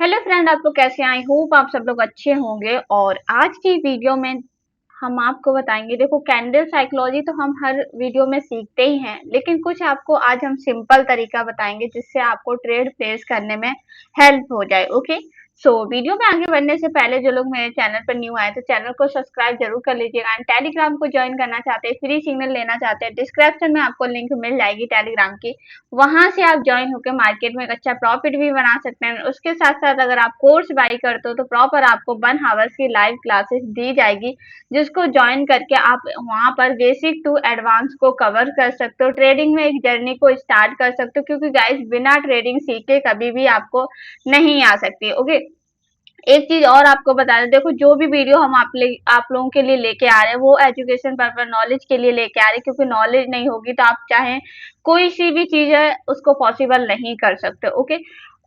Hello friend, आप लोग कैसे हैं? आई होप आप सब लोग अच्छे होंगे। और आज की वीडियो में हम आपको बताएंगे। देखो, कैंडल साइकोलॉजी तो हम हर वीडियो में सीखते ही हैं, लेकिन कुछ आपको आज हम सिंपल तरीका बताएंगे जिससे आपको ट्रेड प्लेस करने में हेल्प हो जाए। ओके, सो वीडियो में आगे बढ़ने से पहले जो लोग मेरे चैनल पर न्यू आए तो चैनल को सब्सक्राइब जरूर कर लीजिएगा। एंड टेलीग्राम को ज्वाइन करना चाहते हैं, फ्री सिग्नल लेना चाहते हैं, डिस्क्रिप्शन में आपको लिंक मिल जाएगी टेलीग्राम की। वहां से आप ज्वाइन होकर मार्केट में एक अच्छा प्रॉफिट भी बना सकते हैं। उसके साथ साथ अगर आप कोर्स बाई करते हो तो प्रॉपर आपको 1 आवर्स की लाइव क्लासेस दी जाएगी, जिसको ज्वाइन करके आप वहां पर बेसिक टू एडवांस को कवर कर सकते हो। ट्रेडिंग में एक जर्नी को स्टार्ट कर सकते हो, क्योंकि गाइस बिना ट्रेडिंग सीखे कभी भी आपको नहीं आ सकती। ओके, एक चीज और आपको बता दें, देखो जो भी वीडियो हम आप लोगों के लिए लेके आ रहे हैं वो एजुकेशन पर्पज नॉलेज के लिए लेके आ रहे हैं, क्योंकि नॉलेज नहीं होगी तो आप चाहें कोई सी भी चीज है उसको पॉसिबल नहीं कर सकते। ओके,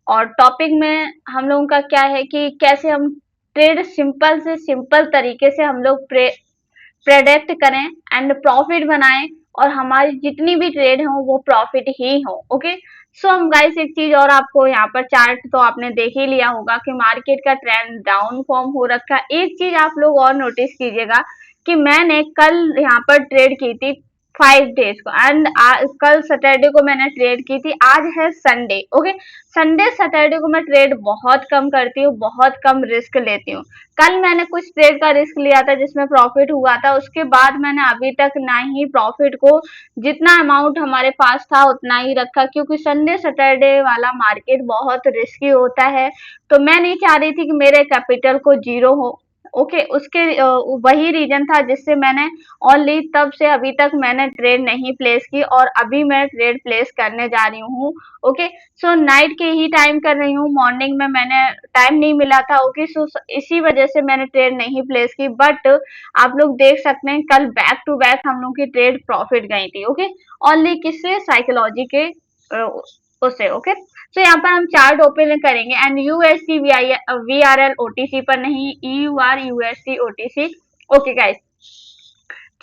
और टॉपिक में हम लोगों का क्या है कि कैसे हम ट्रेड सिंपल से सिंपल तरीके से हम लोग प्रेडिक्ट करें एंड प्रॉफिट बनाएं, और हमारी जितनी भी ट्रेड हो वो प्रॉफिट ही हो। ओके, सो हम गाइस एक चीज और, आपको यहाँ पर चार्ट तो आपने देख ही लिया होगा कि मार्केट का ट्रेंड डाउन फॉर्म हो रखा है। एक चीज आप लोग और नोटिस कीजिएगा कि मैंने कल यहाँ पर ट्रेड की थी 5 डेज को, एंड कल सैटरडे को मैंने ट्रेड की थी। आज है संडे। ओके, संडे सैटरडे को मैं ट्रेड बहुत कम करती हूँ, बहुत कम रिस्क लेती हूँ। कल मैंने कुछ ट्रेड का रिस्क लिया था जिसमें प्रॉफिट हुआ था, उसके बाद मैंने अभी तक ना ही प्रॉफिट को जितना अमाउंट हमारे पास था उतना ही रखा, क्योंकि संडे सैटरडे वाला मार्केट बहुत रिस्की होता है। तो मैं नहीं चाह रही थी कि मेरे कैपिटल को जीरो हो। ओके, उसके वही रीजन था जिससे मैंने ओनली तब से अभी तक मैंने ट्रेड नहीं प्लेस की, और अभी मैं ट्रेड प्लेस करने जा रही हूँ। ओके, सो नाइट के ही टाइम कर रही हूँ, मॉर्निंग में मैंने टाइम नहीं मिला था। ओके, सो इसी वजह से मैंने ट्रेड नहीं प्लेस की। बट आप लोग देख सकते हैं कल बैक टू बैक हम लोग की ट्रेड प्रॉफिट गई थी। ओके, ओनली किससे? साइकोलॉजी के उससे। ओके, तो यहाँ पर हम चार्ट ओपन करेंगे एंड यूएसटी वीआरएल ओटीसी पर नहीं, EUR UST OTC. Okay guys,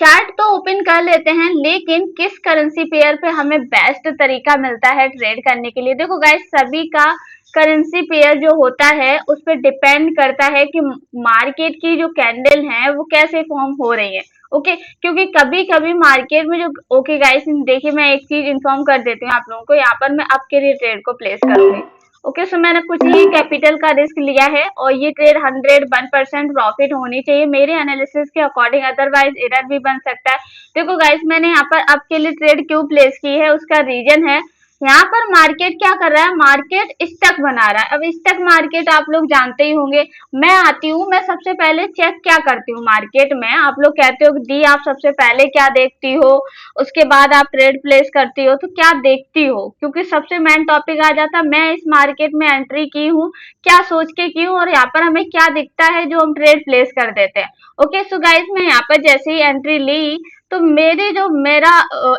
chart तो ओपन कर लेते हैं, लेकिन किस करेंसी पेयर पे हमें बेस्ट तरीका मिलता है ट्रेड करने के लिए? देखो गाइस, सभी का करेंसी पेयर जो होता है उस पर डिपेंड करता है कि मार्केट की जो कैंडल है वो कैसे फॉर्म हो रही है। ओके, क्योंकि कभी कभी मार्केट में जो, ओके गाइस देखिए, मैं एक चीज इन्फॉर्म कर देती हूँ आप लोगों को। यहाँ पर मैं आपके लिए ट्रेड को प्लेस करूंगी। ओके, सो मैंने कुछ ही कैपिटल का रिस्क लिया है, और ये ट्रेड 101% प्रॉफिट होनी चाहिए मेरे एनालिसिस के अकॉर्डिंग, अदरवाइज एरर भी बन सकता है। देखो गाइस, मैंने यहाँ पर आपके लिए ट्रेड क्यों प्लेस की है उसका रीजन है, यहाँ पर मार्केट क्या कर रहा है, मार्केट स्टक बना रहा है। अब स्टक मार्केट आप लोग जानते ही होंगे। मैं आती हूँ, मैं सबसे पहले चेक क्या करती हूँ मार्केट में, आप लोग कहते हो दी आप सबसे पहले क्या देखती हो, उसके बाद आप ट्रेड प्लेस करती हो, तो क्या देखती हो? क्योंकि सबसे मेन टॉपिक आ जाता है, मैं इस मार्केट में एंट्री की हूँ, क्या सोच के की हूँ, और यहाँ पर हमें क्या दिखता है जो हम ट्रेड प्लेस कर देते हैं। ओके, सो गाइस मैं यहाँ पर जैसे ही एंट्री ली तो मेरा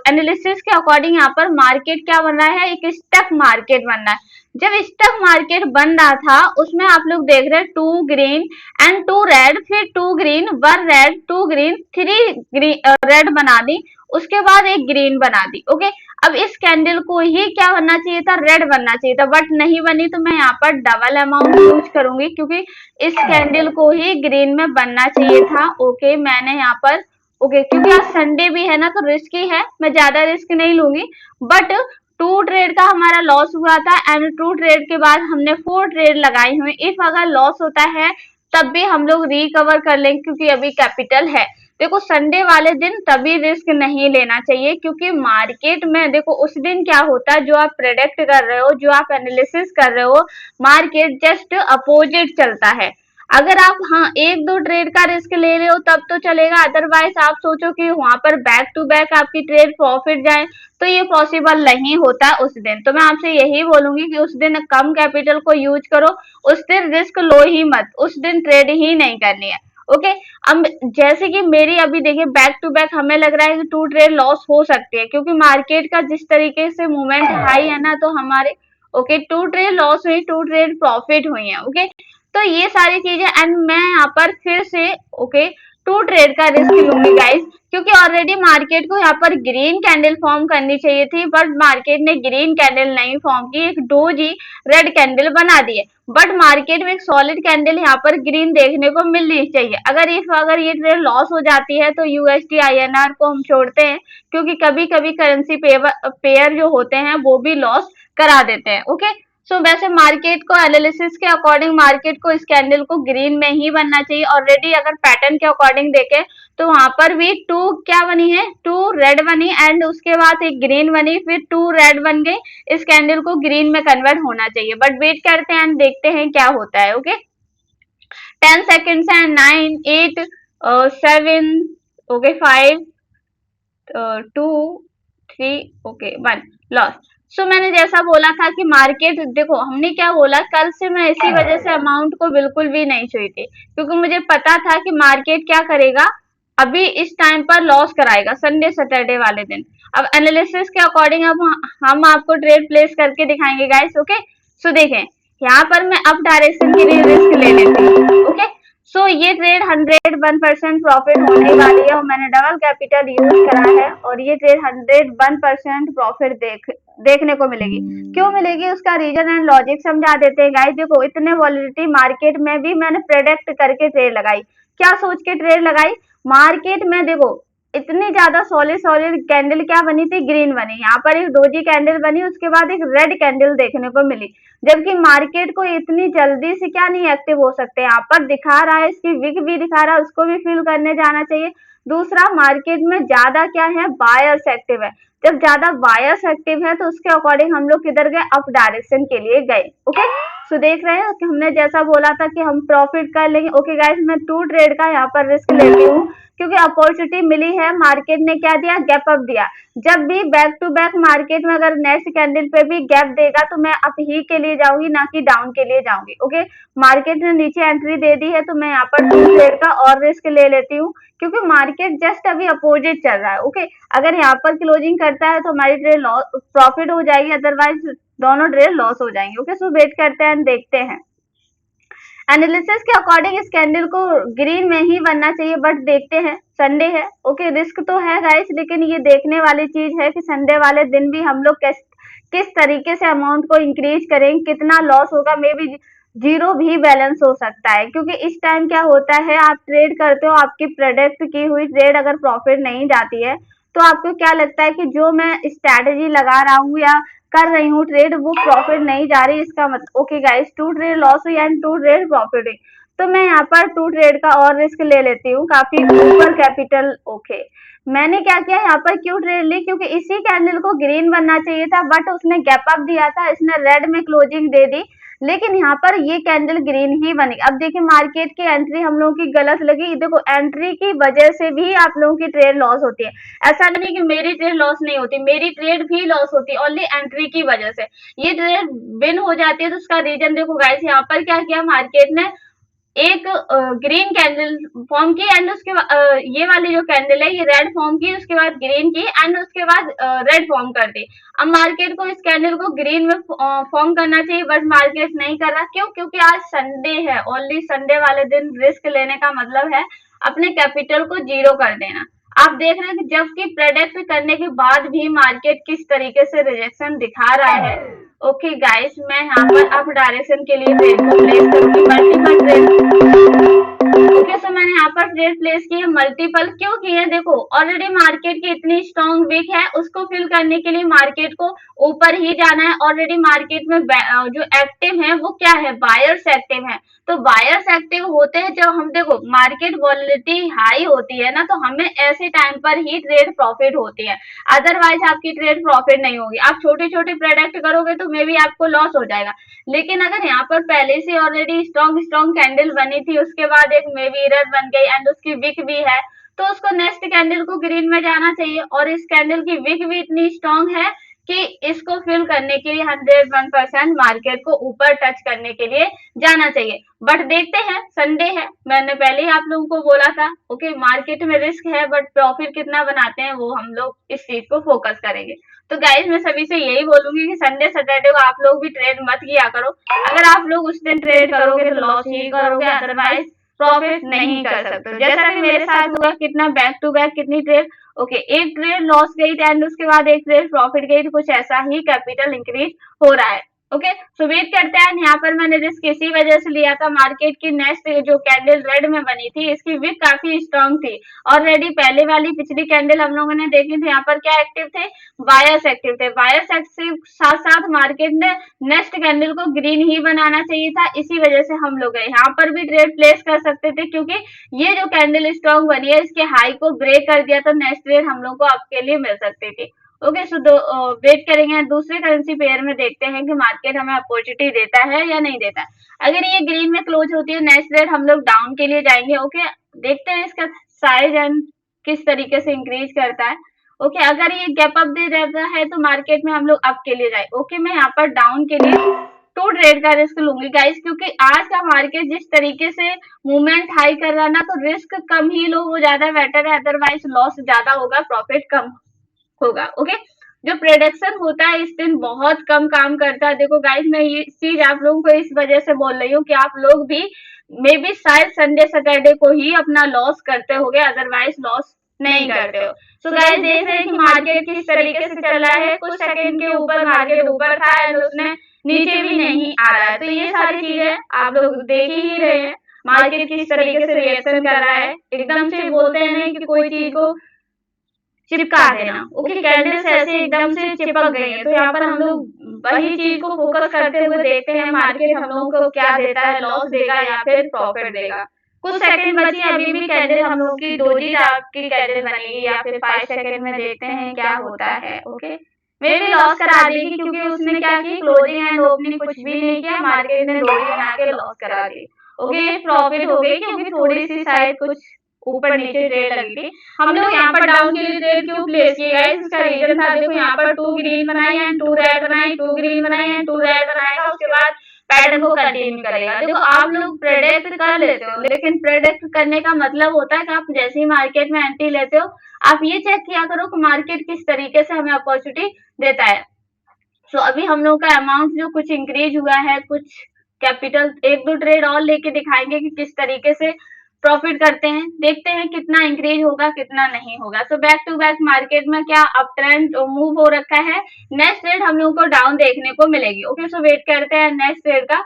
एनालिसिस के अकॉर्डिंग यहाँ पर मार्केट क्या बन रहा है, एक स्टक मार्केट बन रहा है। जब स्टक मार्केट बन रहा था उसमें आप लोग देख रहे हैं 2 ग्रीन एंड 2 रेड, फिर 2 green 1 red 2 green 3 green red बना दी, उसके बाद एक ग्रीन बना दी। ओके, अब इस कैंडल को ही क्या बनना चाहिए था, रेड बनना चाहिए था, बट नहीं बनी, तो मैं यहाँ पर डबल अमाउंट यूज करूंगी, क्योंकि इस कैंडल को ही ग्रीन में बनना चाहिए था। ओके, मैंने यहाँ पर, ओके, क्योंकि आज संडे भी है ना तो रिस्की है, मैं ज्यादा रिस्क नहीं लूंगी। बट 2 ट्रेड का हमारा लॉस हुआ था, एंड 2 ट्रेड के बाद हमने 4 ट्रेड लगाई हुई। इफ अगर लॉस होता है तब भी हम लोग रिकवर कर लेंगे, क्योंकि अभी कैपिटल है। देखो संडे वाले दिन तभी रिस्क नहीं लेना चाहिए, क्योंकि मार्केट में देखो उस दिन क्या होता है, जो आप प्रेडिक्ट कर रहे हो, जो आप एनालिसिस कर रहे हो, मार्केट जस्ट अपोजिट चलता है। अगर आप हाँ 1-2 ट्रेड का रिस्क ले रहे हो तब तो चलेगा, अदरवाइज आप सोचो कि वहां पर बैक टू बैक आपकी ट्रेड प्रॉफिट जाए तो ये पॉसिबल नहीं होता उस दिन। तो मैं आपसे यही बोलूंगी कि उस दिन कम कैपिटल को यूज करो, उस दिन रिस्क लो ही मत, उस दिन ट्रेड ही नहीं करनी है। ओके, अब जैसे कि मेरी अभी देखिए बैक टू बैक हमें लग रहा है कि 2 ट्रेड लॉस हो सकती है, क्योंकि मार्केट का जिस तरीके से मूवमेंट हाई है ना, तो हमारे ओके 2 ट्रेड लॉस हुई, 2 ट्रेड प्रॉफिट हुई है। ओके, तो ये सारी चीजें, एंड मैं यहाँ पर फिर से ओके टू ट्रेड का रिस्क लूंगी गाइस, क्योंकि ऑलरेडी मार्केट को यहाँ पर ग्रीन कैंडल फॉर्म करनी चाहिए थी, बट मार्केट ने ग्रीन कैंडल नहीं फॉर्म की, एक डोजी रेड कैंडल बना दी है। बट मार्केट में एक सॉलिड कैंडल यहाँ पर ग्रीन देखने को मिलनी चाहिए। अगर ये ट्रेड लॉस हो जाती है तो यूएसडी आईएनआर को हम छोड़ते हैं, क्योंकि कभी कभी करेंसी पेयर जो होते हैं वो भी लॉस करा देते हैं। ओके, सो वैसे मार्केट को एनालिसिस के अकॉर्डिंग मार्केट को इस कैंडल को ग्रीन में ही बनना चाहिए। ऑलरेडी अगर पैटर्न के अकॉर्डिंग देखें तो वहां पर भी टू क्या बनी है, टू रेड बनी एंड उसके बाद एक ग्रीन बनी, फिर टू रेड बन गई। इस कैंडल को ग्रीन में कन्वर्ट होना चाहिए, बट वेट करते हैं एंड देखते हैं क्या होता है। ओके, 10 सेकेंड्स है, 9 8 7 ओके 5 2 3 ओके 1 लॉस। सो मैंने जैसा बोला था कि मार्केट देखो, हमने क्या बोला, कल से मैं इसी वजह से अमाउंट को बिल्कुल भी नहीं छुई थी, क्योंकि मुझे पता था कि मार्केट क्या करेगा, अभी इस टाइम पर लॉस कराएगा संडे सैटरडे वाले दिन। अब एनालिसिस के अकॉर्डिंग अब हम आपको ट्रेड प्लेस करके दिखाएंगे गाइस। ओके, सो देखें यहाँ पर मैं अप डायरेक्शन के लिए रिस्क ले लेती हूँ। ओके, सो ये ट्रेड 101% प्रॉफिट होने वाली है और मैंने डबल कैपिटल यूज करा है, और ये ट्रेड 101% प्रॉफिट देखने को मिलेगी। क्यों मिलेगी उसका रीजन एंड लॉजिक समझा देते हैं गाइस। देखो, इतने वॉलिडिटी मार्केट में भी मैंने प्रेडिक्ट करके ट्रेड लगाई। क्या सोच के ट्रेड लगाई, मार्केट में देखो इतनी ज्यादा सॉलिड कैंडल क्या बनी थी, ग्रीन बनी, यहाँ पर एक डोजी कैंडल बनी, उसके बाद एक रेड कैंडल देखने को मिली। जबकि मार्केट को इतनी जल्दी से क्या नहीं एक्टिव हो सकते, यहाँ पर दिखा रहा है, इसकी विक भी दिखा रहा है, उसको भी फिल करने जाना चाहिए। दूसरा, मार्केट में ज्यादा क्या है, बायर्स एक्टिव है। जब ज्यादा बायर्स एक्टिव है तो उसके अकॉर्डिंग हम लोग किधर गए, अप डायरेक्शन के लिए गए। ओके, सो देख रहे हैं कि हमने जैसा बोला था कि हम प्रॉफिट कर लेंगे। ओके गाइस, मैं टू ट्रेड का यहाँ पर रिस्क लेती हूँ, क्योंकि अपॉर्चुनिटी मिली है। मार्केट ने क्या दिया, गैप अप दिया। जब भी बैक टू बैक मार्केट में अगर नेक्स्ट कैंडल पे भी गैप देगा तो मैं अप ही के लिए जाऊंगी, ना कि डाउन के लिए जाऊंगी। ओके, मार्केट ने नीचे एंट्री दे दी है तो मैं यहाँ पर टू ट्रेड का और रिस्क ले लेती हूँ, क्योंकि मार्केट जस्ट अभी अपोजिट चल रहा है। ओके, अगर यहाँ पर क्लोजिंग करता है तो हमारी ट्रेड प्रॉफिट हो जाएगी, अदरवाइज दोनों ट्रेड लॉस हो जाएंगे। ओके, सो वेट करते हैं, देखते हैं। एनालिसिस के अकॉर्डिंग इस कैंडल को ग्रीन में ही बनना चाहिए, बट देखते हैं, संडे है। ओके, रिस्क तो है गाइस, लेकिन ये देखने वाली चीज है कि संडे वाले दिन भी हम लोग किस तरीके से अमाउंट को इंक्रीज करेंगे, कितना लॉस होगा, मे बी जीरो भी बैलेंस हो सकता है। क्योंकि इस टाइम क्या होता है, आप ट्रेड करते हो, आपकी प्रोडक्ट की हुई ट्रेड अगर प्रॉफिट नहीं जाती है तो आपको क्या लगता है कि जो मैं स्ट्रैटेजी लगा रहा हूँ या कर रही हूँ ट्रेड, वो प्रॉफिट नहीं जा रही, इसका मतलब okay guys, two trade loss हुई एंड टू ट्रेड प्रॉफिट हुई, तो मैं यहाँ पर टू ट्रेड का और रिस्क ले लेती हूँ, काफी ऊपर कैपिटल। ओके, मैंने क्या किया यहाँ पर, क्यों ट्रेड ली, क्योंकि इसी कैंडल को ग्रीन बनना चाहिए था, बट उसने गैप अप दिया था, इसने रेड में क्लोजिंग दे दी, लेकिन यहाँ पर ये कैंडल ग्रीन ही बनी। अब देखिए, मार्केट की एंट्री हम लोगों की गलत लगी। देखो, एंट्री की वजह से भी आप लोगों की ट्रेड लॉस होती है। ऐसा नहीं कि मेरी ट्रेड लॉस नहीं होती, मेरी ट्रेड भी लॉस होती है, ओनली एंट्री की वजह से। ये ट्रेड विन हो जाती है तो उसका रीजन देखो गाइस, यहाँ पर क्या किया मार्केट ने, एक ग्रीन कैंडल फॉर्म की एंड उसके बाद ये वाली जो कैंडल है ये रेड फॉर्म की, उसके बाद ग्रीन की एंड उसके बाद रेड फॉर्म कर दी। अब मार्केट को इस कैंडल को ग्रीन में फॉर्म करना चाहिए, बट मार्केट नहीं कर रहा। क्यों, क्योंकि आज संडे है, ओनली संडे वाले दिन रिस्क लेने का मतलब है अपने कैपिटल को जीरो कर देना। आप देख रहे हैं कि जबकि प्रेडिक्ट करने के बाद भी मार्केट किस तरीके से रिजेक्शन दिखा रहा है। ओके गाइस, मैं यहाँ पर अप डायरेक्शन के लिए ट्रेड को प्लेस करूंगी, मल्टीपल ट्रेड। ओके, सो मैंने यहाँ पर ट्रेड प्लेस की है, मल्टीपल क्यों की है, देखो ऑलरेडी मार्केट की इतनी स्ट्रॉन्ग वीक है, उसको फिल करने के लिए मार्केट को ऊपर ही जाना है। ऑलरेडी मार्केट में जो एक्टिव है वो क्या है, बायर्स एक्टिव है। तो बायर्स एक्टिव होते हैं जब हम, देखो मार्केट वॉलिडिटी हाई होती है ना, तो हमें ऐसे टाइम पर ही ट्रेड प्रॉफिट होती है, अदरवाइज आपकी ट्रेड प्रॉफिट नहीं होगी। आप छोटे छोटे प्रोडक्ट करोगे तो मे बी आपको लॉस हो जाएगा। लेकिन अगर यहाँ पर पहले से ऑलरेडी स्ट्रॉन्ग कैंडल बनी थी, उसके बाद एक मे बी रेड बन गई एंड उसकी विक भी है, तो उसको नेक्स्ट कैंडल को ग्रीन में जाना चाहिए। और इस कैंडल की विक भी इतनी स्ट्रॉन्ग है कि इसको फिल करने के लिए 101% मार्केट को ऊपर टच करने के लिए जाना चाहिए। बट देखते हैं, संडे है, मैंने पहले ही आप लोगों को बोला था। ओके, मार्केट में रिस्क है बट प्रॉफिट कितना बनाते हैं वो हम लोग इस चीज को फोकस करेंगे। तो गाइज, मैं सभी से यही बोलूंगी कि संडे सैटरडे को आप लोग भी ट्रेड मत किया करो। अगर आप लोग उस दिन ट्रेड करोगे तो लॉस ही करोगे, अदरवाइज प्रॉफिट नहीं कर सकते हो। जैसा कि मेरे साथ हुआ, कितना बैक टू बैक कितनी ट्रेड, ओके, एक ट्रेड लॉस गई थी एंड उसके बाद एक ट्रेड प्रॉफिट गई थी, कुछ ऐसा ही कैपिटल इंक्रीज हो रहा है। ओके, सो वेट करते हैं। यहाँ पर मैंने रिस्क इसी वजह से लिया था, मार्केट की नेक्स्ट जो कैंडल रेड में बनी थी इसकी विक काफी स्ट्रांग थी। ऑलरेडी पहले वाली पिछली कैंडल हम लोगों ने देखी थी, यहाँ पर क्या एक्टिव थे, बायर्स एक्टिव थे। बायर्स एक्टिव साथ साथ मार्केट ने नेक्स्ट कैंडल को ग्रीन ही बनाना चाहिए था, इसी वजह से हम लोग यहाँ पर भी ट्रेड प्लेस कर सकते थे, क्योंकि ये जो कैंडल स्ट्रांग बनी है इसके हाई को ब्रेक कर दिया तो नेक्स्ट ट्रेड हम लोग को आपके लिए मिल सकती थी। ओके, सो वेट करेंगे, दूसरे करेंसी पेयर में देखते हैं कि मार्केट हमें अपॉर्चुनिटी देता है या नहीं देता है। अगर ये ग्रीन में क्लोज होती है नेक्स्ट रेट हम लोग डाउन के लिए जाएंगे। ओके, देखते हैं इसका साइज एंड किस तरीके से इंक्रीज करता है। ओके, अगर ये गैप अप दे रहता है तो मार्केट में हम लोग अप के लिए जाए। ओके, मैं यहाँ पर डाउन के लिए 2 ट्रेड का रिस्क लूंगी गाइस, क्योंकि आज का मार्केट जिस तरीके से मूवमेंट हाई कर रहा है ना, तो रिस्क कम ही लो, वो ज्यादा बेटर है, अदरवाइज लॉस ज्यादा होगा, प्रॉफिट कम होगा। ओके, जो प्रेडिक्शन होता है इस दिन बहुत कम काम करता है। देखो गाइस, मैं ये चीज आप लोगों को इस वजह से बोल रही हूँ कि आप लोग भी मे बी शायद संडे सैटरडे को ही अपना लॉस करते होगे, अदरवाइज लॉस नहीं करते हो। सो गाइस, देख रहे हैं कि मार्केट किस तरीके से चला है, कुछ सेकंड के ऊपर मार्केट ऊपर था एंड उसने नीचे भी नहीं आ रहा है। तो ये सारी चीजें आप लोग देख ही रहे हैं, मार्केट किस तरीके से रिएक्शन कर रहा है। एकदम से बोलते हैं कि कोई चीज को चिपका देना। ओके, कैंडल्स ऐसे एकदम से चिपक गई है, तो यहाँ पर हम लोग वही चीज को फोकस करते हुए देखते हैं मार्केट हम लोगों को क्या देता है, लॉस देगा या फिर प्रॉफिट देगा। कुछ सेकंड बची है, अभी भी कैंडल हम लोग की डोजी टाइप की कैंडल बनेगी या फिर 5 सेकंड में देखते हैं क्या होता है। ओके, मे भी लॉस करा देगी, क्योंकि उसने क्या की, क्लोजिंग एंड ओपनिंग कुछ भी नहीं किया, मार्केट ने डोजी बना के लॉस करा दी। ओके, प्रॉफिट हो गई, क्योंकि थोड़ी सी शायद कुछ ऊपर नीचे ट्रेड लगी थी। हम लोग यहाँ पर डाउन के लिए ट्रेड क्यों प्लेस किया है, इसका रीजन था, देखो यहाँ पर 2 ग्रीन बनाई एंड 2 रेड बनाई, 2 ग्रीन बनाई एंड 2 रेड बनाएगा, उसके बाद पैटर्न को कंटिन्यू करेगा। देखो आप लोग प्रेडिक्ट कर लेते हो, लेकिन प्रेडिक्ट करने का मतलब होता है कि आप जैसे ही मार्केट में एंट्री लेते हो आप ये चेक किया करो कि मार्केट किस तरीके से हमें अपॉर्चुनिटी देता है। सो अभी हम लोग का अमाउंट जो कुछ इंक्रीज हुआ है, कुछ कैपिटल 1-2 ट्रेड और लेके दिखाएंगे कि किस तरीके से प्रॉफिट करते हैं, देखते हैं कितना इंक्रीज होगा कितना नहीं होगा। So back to back market में क्या अप ट्रेंड मूव हो रखा है, नेक्स्ट ट्रेड हम लोगों को डाउन देखने को मिलेगी। ओके, सो वेट करते हैं नेक्स्ट ट्रेड का।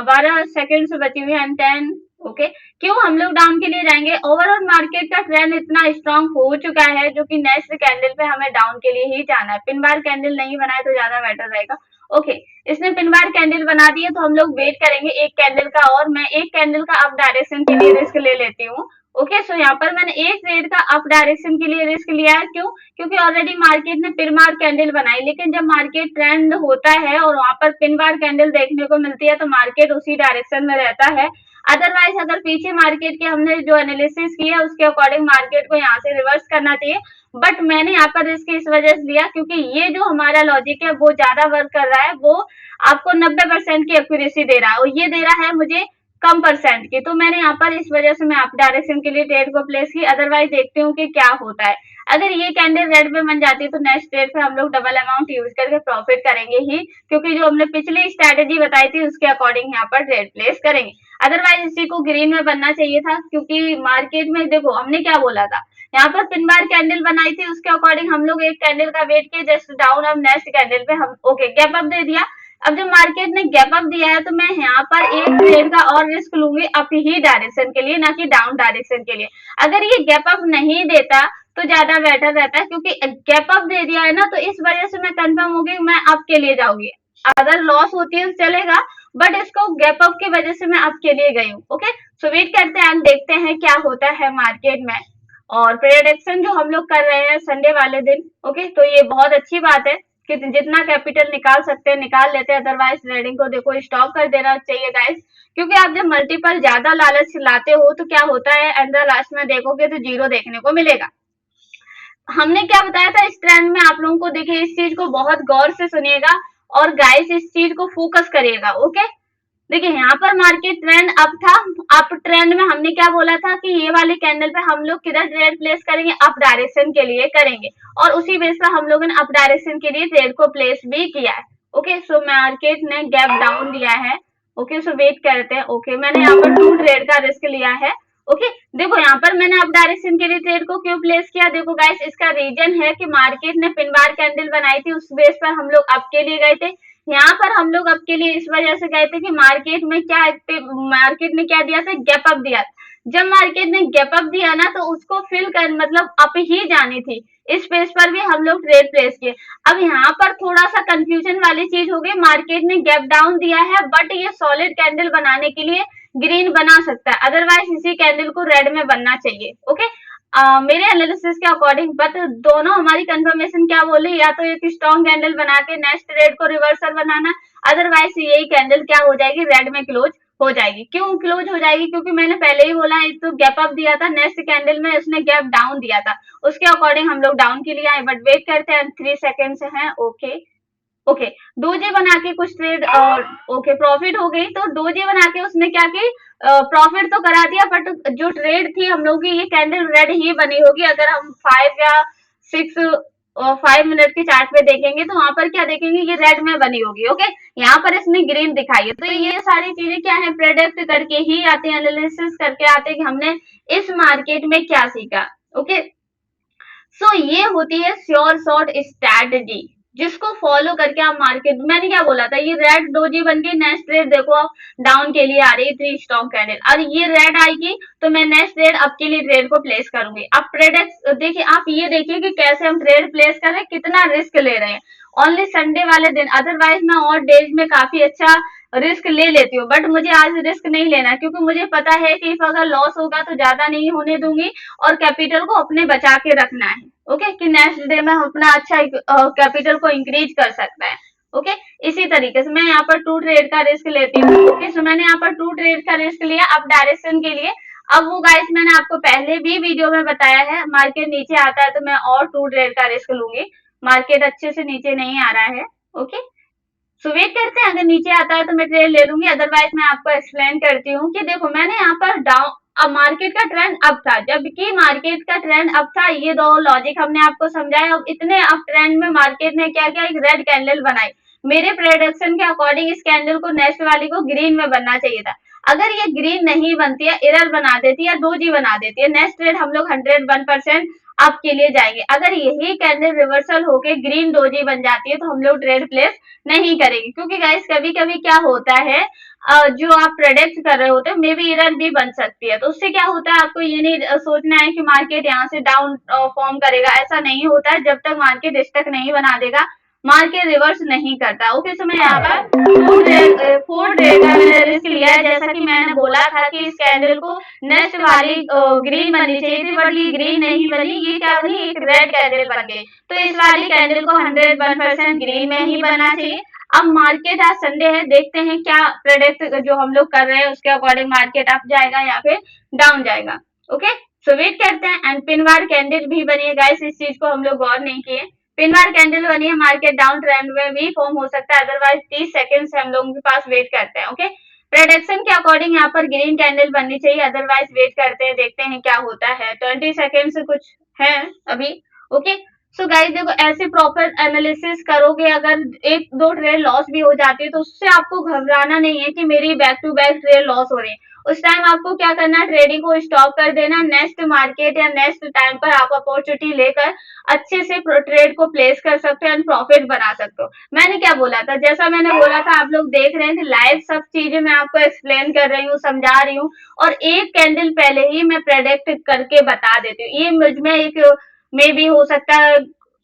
12 सेकेंड से बची हुई है एंड 10। ओके, क्यों हम लोग डाउन के लिए जाएंगे, ओवरऑल मार्केट का ट्रेंड इतना स्ट्रांग हो चुका है जो कि नेक्स्ट कैंडल पे हमें डाउन के लिए ही जाना है। पिन बार कैंडल नहीं बनाए तो ज्यादा बेटर रहेगा। ओके, इसने पिन बार कैंडल बना दी है तो हम लोग वेट करेंगे एक कैंडल का, और मैं एक कैंडल का अप डायरेक्शन के लिए रिस्क ले लेती हूँ। ओके, सो यहाँ पर मैंने एक ट्रेड का अप डायरेक्शन के लिए रिस्क लिया है, क्यों, क्योंकि ऑलरेडी मार्केट ने पिन बार कैंडल बनाई, लेकिन जब मार्केट ट्रेंड होता है और वहां पर पिन बार कैंडल देखने को मिलती है तो मार्केट उसी डायरेक्शन में रहता है। अदरवाइज अगर पीछे मार्केट के हमने जो एनालिसिस किया उसके अकॉर्डिंग मार्केट को यहाँ से रिवर्स करना चाहिए, बट मैंने यहाँ पर रिस्क इस वजह से लिया क्योंकि ये जो हमारा लॉजिक है वो ज्यादा वर्क कर रहा है, वो आपको 90% की एक्यूरेसी दे रहा है और ये दे रहा है मुझे कम परसेंट की, तो मैंने यहाँ पर इस वजह से मैं अप डायरेक्शन के लिए ट्रेड को प्लेस की। अदरवाइज देखते हूँ कि क्या होता है। अगर ये कैंडल रेड में बन जाती है तो नेक्स्ट ट्रेड पे हम लोग डबल अमाउंट यूज करके प्रॉफिट करेंगे ही, क्योंकि जो हमने पिछली स्ट्रेटेजी बताई थी उसके अकॉर्डिंग यहाँ पर ट्रेड प्लेस करेंगे। अदरवाइज इसी को ग्रीन में बनना चाहिए था, क्योंकि मार्केट में देखो हमने क्या बोला था, यहाँ पर पिन बार कैंडल बनाई थी, उसके अकॉर्डिंग हम लोग एक कैंडल का वेट किए जस्ट डाउन, अब नेक्स्ट कैंडल पे हम ओके गैप अप दे दिया। अब जब मार्केट ने गैप अप दिया है तो मैं यहाँ पर एक ट्रेड का और रिस्क लूंगी अप ही डायरेक्शन के लिए, ना कि डाउन डायरेक्शन के लिए। अगर ये गैप अप नहीं देता तो ज्यादा बेटर रहता है, क्योंकि गैप अप दे दिया है ना, तो इस वजह से मैं कंफर्म हो गई मैं अप के लिए जाऊंगी। अगर लॉस होती है तो चलेगा, बट इसको गैप अप की वजह से मैं अप के लिए गई हूँ। ओके, सो वेट करते हैं, देखते हैं क्या होता है मार्केट में। और प्रेडिक्शन जो हम लोग कर रहे हैं संडे वाले दिन, ओके, तो ये बहुत अच्छी बात है कि जितना कैपिटल निकाल सकते हैं निकाल लेते हैं, अदरवाइज ट्रेडिंग को देखो स्टॉप कर देना चाहिए गाइस, क्योंकि आप जब मल्टीपल ज्यादा लालच लाते हो तो क्या होता है एंड लास्ट में देखोगे तो जीरो देखने को मिलेगा। हमने क्या बताया था इस ट्रेंड में, आप लोगों को देखिए इस चीज को बहुत गौर से सुनिएगा और गाइस इस चीज को फोकस करिएगा। ओके, देखिए यहाँ पर मार्केट ट्रेंड अप था, अप ट्रेंड में हमने क्या बोला था कि ये वाले कैंडल पे हम लोग किधर ट्रेड प्लेस करेंगे, अप डायरेक्शन के लिए करेंगे, और उसी बेस पर हम लोगों ने अप डायरेक्शन के लिए ट्रेड को प्लेस भी किया है। ओके, सो मार्केट ने गैप डाउन दिया है, ओके, सो वेट करते हैं। ओके, मैंने यहाँ पर 2 ट्रेड का रिस्क लिया है। ओके, देखो यहाँ पर मैंने अप डायरेक्शन के लिए ट्रेड को क्यों प्लेस किया, देखो गाइस इसका रीजन है कि मार्केट ने पिन बार कैंडल बनाई थी, उस बेस पर हम लोग अप के लिए गए थे। यहाँ पर हम लोग अप के लिए इस वजह से गए थे कि मार्केट ने क्या दिया था, गैप अप दिया। जब मार्केट ने गैप अप दिया ना, तो उसको फिल कर मतलब अप ही जानी थी। इस पेज पर भी हम लोग ट्रेड प्लेस किए। अब यहाँ पर थोड़ा सा कंफ्यूजन वाली चीज हो गई, मार्केट ने गैप डाउन दिया है बट ये सॉलिड कैंडल बनाने के लिए ग्रीन बना सकता है, अदरवाइज इसी कैंडल को रेड में बनना चाहिए। ओके, मेरे एनालिसिस के अकॉर्डिंग, बट दोनों हमारी कंफर्मेशन क्या बोली, या तो एक स्ट्रॉन्ग कैंडल बना के नेक्स्ट रेड को रिवर्सल बनाना, अदरवाइज यही कैंडल क्या हो जाएगी, रेड में क्लोज हो जाएगी। क्यों क्लोज हो जाएगी, क्योंकि मैंने पहले ही बोला, एक तो गैप अप दिया था, नेक्स्ट कैंडल में उसने गैप डाउन दिया था, उसके अकॉर्डिंग हम लोग डाउन के लिए आए। बट वेट करते हैं, 3 सेकेंड है। ओके ओके, डोजे बना के कुछ ट्रेड और ओके प्रॉफिट हो गई, तो डोजे बना के उसने क्या की, प्रॉफिट तो करा दिया, बट जो ट्रेड थी हम लोग की, ये कैंडल रेड ही बनी होगी। अगर हम 5 या 6 और 5 मिनट के चार्ट पे देखेंगे तो वहां पर क्या देखेंगे, ये रेड में बनी होगी। ओके, यहाँ पर इसने ग्रीन दिखाई है। तो ये सारी चीजें क्या है, प्रेडिक्ट करके ही आते हैं, एनालिसिस करके आते हैं कि हमने इस मार्केट में क्या सीखा। ओके, सो ये होती है श्योर शॉर्ट स्ट्रैटेजी, जिसको फॉलो करके आप मार्केट, मैंने क्या बोला था, ये रेड डोजी बन गई, नेक्स्ट ट्रेड देखो आप डाउन के लिए आ रही है 3 स्ट्रॉन्ग कैंडल, और ये रेड आएगी तो मैं नेक्स्ट ट्रेड अप के लिए ट्रेड को प्लेस करूंगी। अब प्रेडिक्ट देखिए, आप ये देखिए कि कैसे हम ट्रेड प्लेस कर रहे हैं, कितना रिस्क ले रहे हैं ओनली संडे वाले दिन, अदरवाइज मैं और डेज में काफी अच्छा रिस्क ले लेती हूँ, बट मुझे आज रिस्क नहीं लेना, क्योंकि मुझे पता है कि अगर लॉस होगा तो ज्यादा नहीं होने दूंगी, और कैपिटल को अपने बचा के रखना है। ओके, कि नेक्स्ट डे में हम अपना अच्छा कैपिटल को इंक्रीज कर सकता है। ओके, इसी तरीके से मैं यहाँ पर 2 ट्रेड का रिस्क लेती हूँ। ओके, सो मैंने यहाँ पर 2 ट्रेड का रिस्क लिया अब डायरेक्शन के लिए। अब वो गाइस मैंने आपको पहले भी वीडियो में बताया है, मार्केट नीचे आता है तो मैं और 2 ट्रेड का रिस्क लूंगी, मार्केट अच्छे से नीचे नहीं आ रहा है। ओके, सो वेट करते हैं, अगर नीचे आता है तो मैं ट्रेड ले लूंगी, अदरवाइज मैं आपको एक्सप्लेन करती हूँ कि देखो मैंने यहाँ पर डाउन, अब मार्केट का ट्रेंड अप था, जबकि मार्केट का ट्रेंड अप था, ये दो लॉजिक हमने आपको समझाया। अब इतने अप ट्रेंड में मार्केट ने क्या किया, एक रेड कैंडल बनाई। मेरे प्रेडिक्शन के अकॉर्डिंग इस कैंडल को नेक्स्ट वाली को ग्रीन में बनना चाहिए था। अगर ये ग्रीन नहीं बनती है, एरर बना देती है, डोजी बना देती है, नेक्स्ट ट्रेड हम लोग 101% अप के लिए जाएंगे। अगर यही कैंडल रिवर्सल होके ग्रीन डोजी बन जाती है तो हम लोग ट्रेड प्लेस नहीं करेंगे, क्योंकि गाइस कभी कभी क्या होता है, जो आप प्रेडिक्ट कर रहे होते हैं मे बी एरर भी बन सकती है, तो उससे क्या होता है, आपको ये नहीं सोचना है कि मार्केट यहाँ से डाउन फॉर्म करेगा, ऐसा नहीं होता है। जब तक मार्केट स्टक नहीं बना देगा, मार्केट रिवर्स नहीं करता। ओके, सो मैं यहाँ पर 4 ट्रेड का मैंने रिस्क लिया है, जैसा कि मैंने बोला था कि इस कैंडल को नेक्स्ट वाली ग्रीन बननी चाहिए थी, बट ये ग्रीन नहीं बनी, ये क्या बनी, एक रेड कैंडल बन गई। तो इस वाली कैंडल को 101% ग्रीन में ही बनना चाहिए। अब मार्केट आज संडे है, देखते हैं क्या प्रेडिक्ट जो हम लोग कर रहे हैं उसके अकॉर्डिंग मार्केट अप जाएगा या फिर डाउन जाएगा। ओके, सो वेट करते हैं। एंड पिनवार कैंडल भी बनी है गाइस, इस चीज को हम लोग गौर नहीं किए, पिनवार कैंडल बनी है, मार्केट डाउन ट्रेंड में भी फॉर्म हो सकता है, अदरवाइज 30 सेकंड से हम लोगों के पास वेट करते हैं। ओके, प्रेडिक्शन के अकॉर्डिंग यहाँ पर ग्रीन कैंडल बननी चाहिए, अदरवाइज वेट करते हैं, देखते हैं क्या होता है। 20 सेकंड से कुछ है अभी। ओके, सो गाइस देखो, ऐसे प्रॉपर एनालिसिस करोगे, अगर 1-2 ट्रेड लॉस भी हो जाती है तो उससे आपको घबराना नहीं है कि मेरी back to back trade loss हो रही है। उस टाइम आपको क्या करना है, ट्रेडिंग को स्टॉप कर देना, नेक्स्ट मार्केट या नेक्स्ट टाइम पर आप अपॉर्चुनिटी लेकर अच्छे से ट्रेड को प्लेस कर सकते हो एंड प्रॉफिट बना सकते हो। मैंने क्या बोला था, जैसा मैंने बोला था, आप लोग देख रहे थे लाइव, सब चीजें मैं आपको एक्सप्लेन कर रही हूँ, समझा रही हूँ, और एक कैंडल पहले ही मैं प्रेडिक्ट करके बता देती हूँ। ये मुझ में एक मे भी हो सकता है,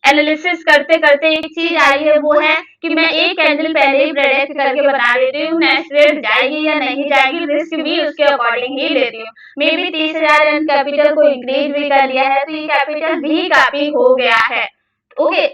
एनालिसिस करते करते एक चीज आई है, वो है कि मैं एक कैंडल पहले ही प्रेडिक्ट करके बता देती हूँ नेक्स्ट रेट जाएगी या नहीं जाएगी, रिस्क भी उसके अकॉर्डिंग ही लेती हूँ। मे बी 30,000 रन कैपिटल को इंक्रीज भी कर लिया है, तो ये कैपिटल भी काफी हो गया है। ओके,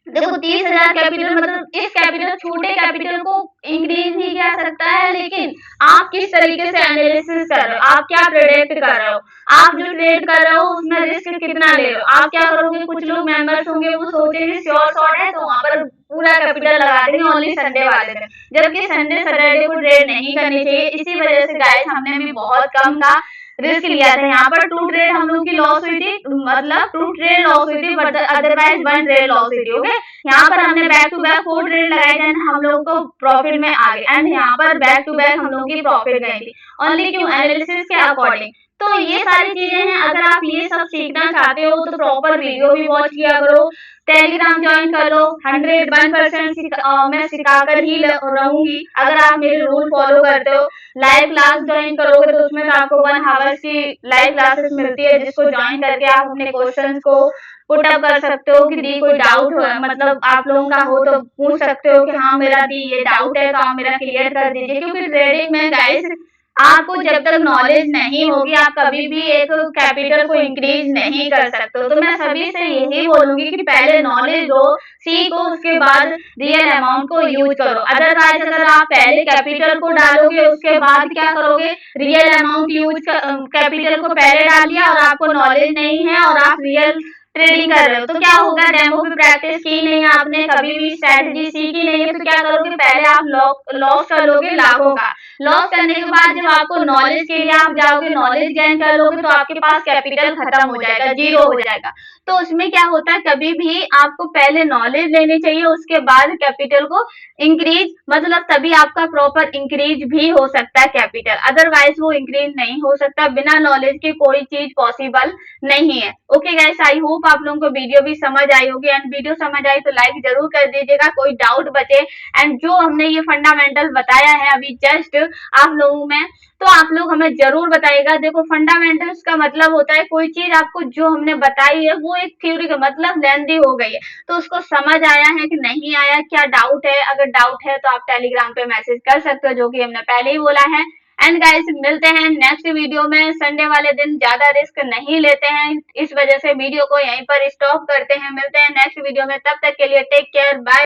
देखो 30,000 कैपिटल मतलब इस कैपिटल, छोटे कैपिटल को इंक्रीज ही किया सकता है, लेकिन आप किस तरीके से एनालिसिस कर रहे हो, आप क्या प्रेडिक्ट कर रहे हो, आप जो ट्रेड कर रहे हो उसमें रिस्क कितना ले रहे हो। आप क्या करोगे, कुछ लोग मेंबर्स होंगे वो सोचेंगे श्योर शॉर्ट है तो वहां पर पूरा कैपिटल लगा देंगे ओनली संडे वाले दिन, जबकि संडे सैटरडे को ट्रेड नहीं करनी चाहिए। इसी वजह से गाइस हमने भी बहुत कम का रिस्क लिया था। यहाँ पर 2 ट्रेड हम लोग की लॉस हुई थी, मतलब 2 ट्रेड लॉस हुई थी, बट अदरवाइज 1 ट्रेड लॉस हुई थी। ओके, यहाँ पर हमने बैक टू बैक 4 ट्रेड लगाए थे, हम लोग को प्रॉफिट में आ गए। एंड यहाँ पर बैक टू बैक हम लोग की प्रॉफिट गई थी, ओनली क्यों, एनालिसिस के अकॉर्डिंग। तो ये सारी चीजें हैं, अगर आप ये सब सीखना चाहते हो तो प्रॉपर वीडियो भी वॉच किया करो, टेलीग्राम ज्वाइन कर लो, 101% मैं सिखाकर ही रहूंगी अगर आप मेरे रूल फॉलो करते हो। लाइव क्लास ज्वाइन करोगे तो उसमें तो आपको 1 आवर्स की लाइव क्लासेस मिलती है, जिसको ज्वाइन करके आप अपने क्वेश्चंस को पुट अप कर सकते हो कि दी कोई डाउट हो, मतलब आप लोगों का हो तो पूछ सकते हो कि हाँ मेरा दी ये डाउट है तो आप मेरा क्लियर कर दीजिए। क्योंकि ट्रेडिंग में गाइस आपको जब तक नॉलेज नहीं होगी आप कभी भी एक कैपिटल को इंक्रीज नहीं कर सकते हो। तो मैं सभी से यही बोलूंगी कि पहले नॉलेज लो, सीखो, उसके बाद रियल अमाउंट को यूज करो। अदरवाइज अगर आप पहले कैपिटल को डालोगे उसके बाद क्या करोगे, रियल अमाउंट यूज कैपिटल को पहले डाल दिया और आपको नॉलेज नहीं है और आप रियल ट्रेडिंग कर रहे हो, तो क्या होगा, डेमो पे प्रैक्टिस की नहीं है आपने, कभी भी स्ट्रेटजी सीखी नहीं है, तो क्या करोगे, पहले आप लॉस कर लोगे लाखों का। लॉस करने के बाद जब आपको नॉलेज के लिए आप जाओगे, नॉलेज गेन कर लोगे, तो आपके पास कैपिटल खत्म हो जाएगा, जीरो हो जाएगा। तो उसमें क्या होता है, कभी भी आपको पहले नॉलेज लेनी चाहिए, उसके बाद कैपिटल को इंक्रीज, मतलब तभी आपका प्रॉपर इंक्रीज भी हो सकता है कैपिटल, अदरवाइज वो इंक्रीज नहीं हो सकता। बिना नॉलेज के कोई चीज पॉसिबल नहीं है। ओके गाइस, आई होप आप लोगों को वीडियो भी समझ आई होगी, एंड वीडियो समझ आई तो लाइक जरूर कर दीजिएगा, कोई डाउट बचे। एंड जो हमने ये फंडामेंटल बताया है अभी जस्ट आप लोगों में, तो आप लोग हमें जरूर बताइएगा। देखो, फंडामेंटल्स का मतलब होता है कोई चीज आपको जो हमने बताई है वो एक थ्योरी का मतलब लेंथी हो गई है, तो उसको समझ आया है कि नहीं आया, क्या डाउट है, अगर डाउट है तो आप टेलीग्राम पे मैसेज कर सकते हो, जो कि हमने पहले ही बोला है। एंड गाइस, मिलते हैं नेक्स्ट वीडियो में। संडे वाले दिन ज्यादा रिस्क नहीं लेते हैं, इस वजह से वीडियो को यहीं पर स्टॉप करते हैं। मिलते हैं नेक्स्ट वीडियो में, तब तक के लिए टेक केयर, बाय।